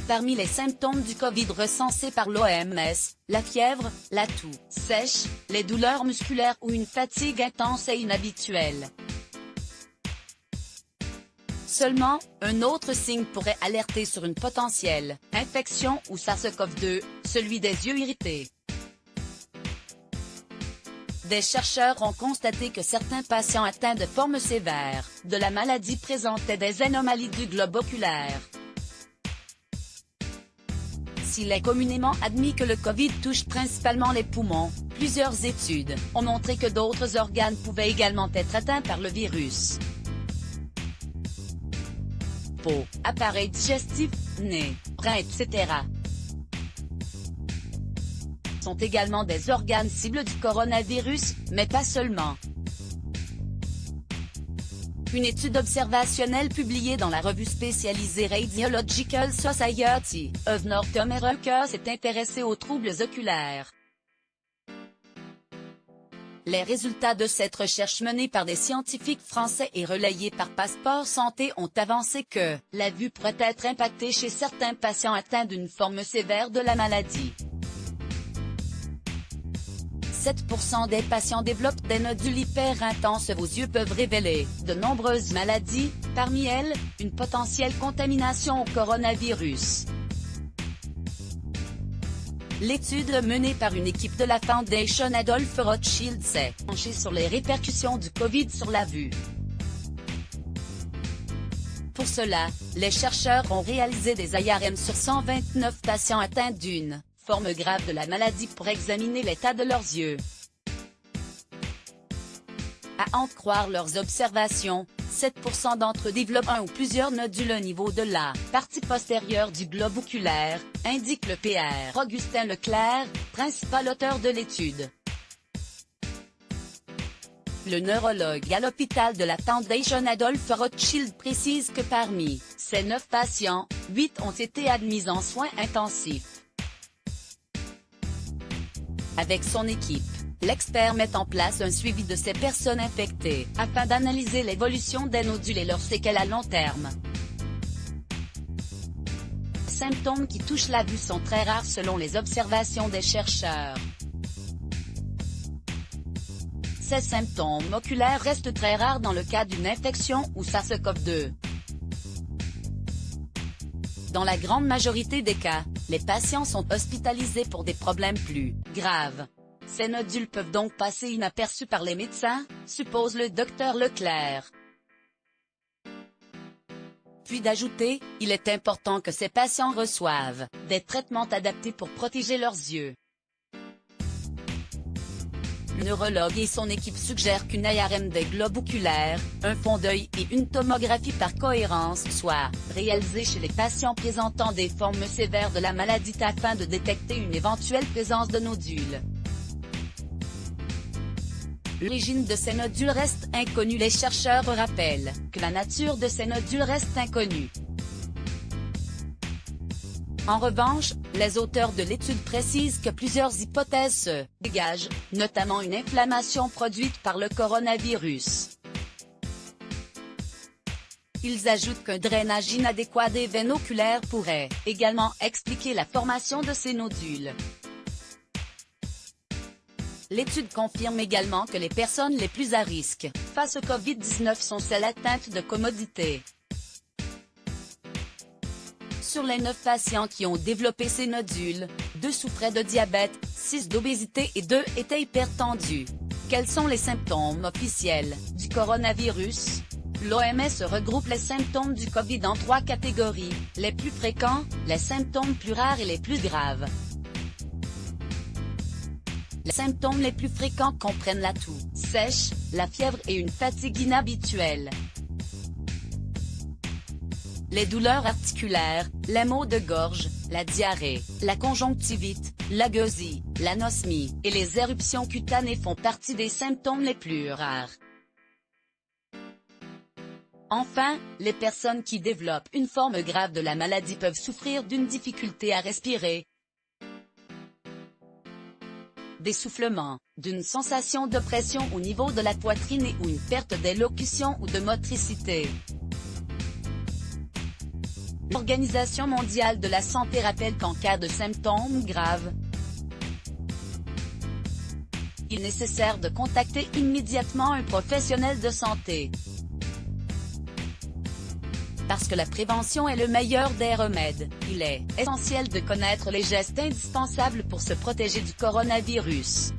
Parmi les symptômes du Covid recensés par l'OMS, la fièvre, la toux sèche, les douleurs musculaires ou une fatigue intense et inhabituelle. Seulement, un autre signe pourrait alerter sur une potentielle infection ou SARS-CoV-2, celui des yeux irrités. Des chercheurs ont constaté que certains patients atteints de formes sévères de la maladie présentaient des anomalies du globe oculaire. S'il est communément admis que le Covid touche principalement les poumons, plusieurs études ont montré que d'autres organes pouvaient également être atteints par le virus. Peau, appareil digestif, nez, reins, etc. sont également des organes cibles du coronavirus, mais pas seulement. Une étude observationnelle publiée dans la revue spécialisée Radiological Society of North America s'est intéressée aux troubles oculaires. Les résultats de cette recherche menée par des scientifiques français et relayés par Passeport Santé ont avancé que la vue pourrait être impactée chez certains patients atteints d'une forme sévère de la maladie. 7% des patients développent des nodules hyper intenses aux yeux peuvent révéler de nombreuses maladies, parmi elles, une potentielle contamination au coronavirus. L'étude menée par une équipe de la Fondation Adolphe Rothschild s'est penchée sur les répercussions du Covid sur la vue. Pour cela, les chercheurs ont réalisé des IRM sur 129 patients atteints d'une forme grave de la maladie pour examiner l'état de leurs yeux. À en croire leurs observations, 7% d'entre eux développent un ou plusieurs nodules au niveau de la partie postérieure du globe oculaire, indique le Pr. Augustin Leclerc, principal auteur de l'étude. Le neurologue à l'hôpital de la Fondation Adolphe Rothschild précise que parmi ces 9 patients, 8 ont été admis en soins intensifs. Avec son équipe, l'expert met en place un suivi de ces personnes infectées, afin d'analyser l'évolution des nodules et leurs séquelles à long terme. Les symptômes qui touchent la vue sont très rares selon les observations des chercheurs. Ces symptômes oculaires restent très rares dans le cas d'une infection ou SARS-CoV-2. Dans la grande majorité des cas, les patients sont hospitalisés pour des problèmes plus graves. Ces nodules peuvent donc passer inaperçus par les médecins, suppose le Dr Leclerc. Puis d'ajouter, il est important que ces patients reçoivent des traitements adaptés pour protéger leurs yeux. Le neurologue et son équipe suggèrent qu'une IRM des globes oculaires, un fond d'œil et une tomographie par cohérence soient réalisées chez les patients présentant des formes sévères de la maladie afin de détecter une éventuelle présence de nodules. L'origine de ces nodules reste inconnue. Les chercheurs rappellent que la nature de ces nodules reste inconnue. En revanche, les auteurs de l'étude précisent que plusieurs hypothèses se dégagent, notamment une inflammation produite par le coronavirus. Ils ajoutent qu'un drainage inadéquat des veines oculaires pourrait également expliquer la formation de ces nodules. L'étude confirme également que les personnes les plus à risque face au Covid-19 sont celles atteintes de comorbidité. Sur les 9 patients qui ont développé ces nodules, 2 souffraient de diabète, 6 d'obésité et 2 étaient hypertendus. Quels sont les symptômes officiels du coronavirus? L'OMS regroupe les symptômes du Covid en 3 catégories, les plus fréquents, les symptômes plus rares et les plus graves. Les symptômes les plus fréquents comprennent la toux sèche, la fièvre et une fatigue inhabituelle. Les douleurs articulaires, les maux de gorge, la diarrhée, la conjonctivite, la gueusie, l'anosmie et les éruptions cutanées font partie des symptômes les plus rares. Enfin, les personnes qui développent une forme grave de la maladie peuvent souffrir d'une difficulté à respirer, d'essoufflement, d'une sensation d'oppression au niveau de la poitrine et ou une perte d'élocution ou de motricité. L'Organisation mondiale de la santé rappelle qu'en cas de symptômes graves, il est nécessaire de contacter immédiatement un professionnel de santé. Parce que la prévention est le meilleur des remèdes, il est essentiel de connaître les gestes indispensables pour se protéger du coronavirus.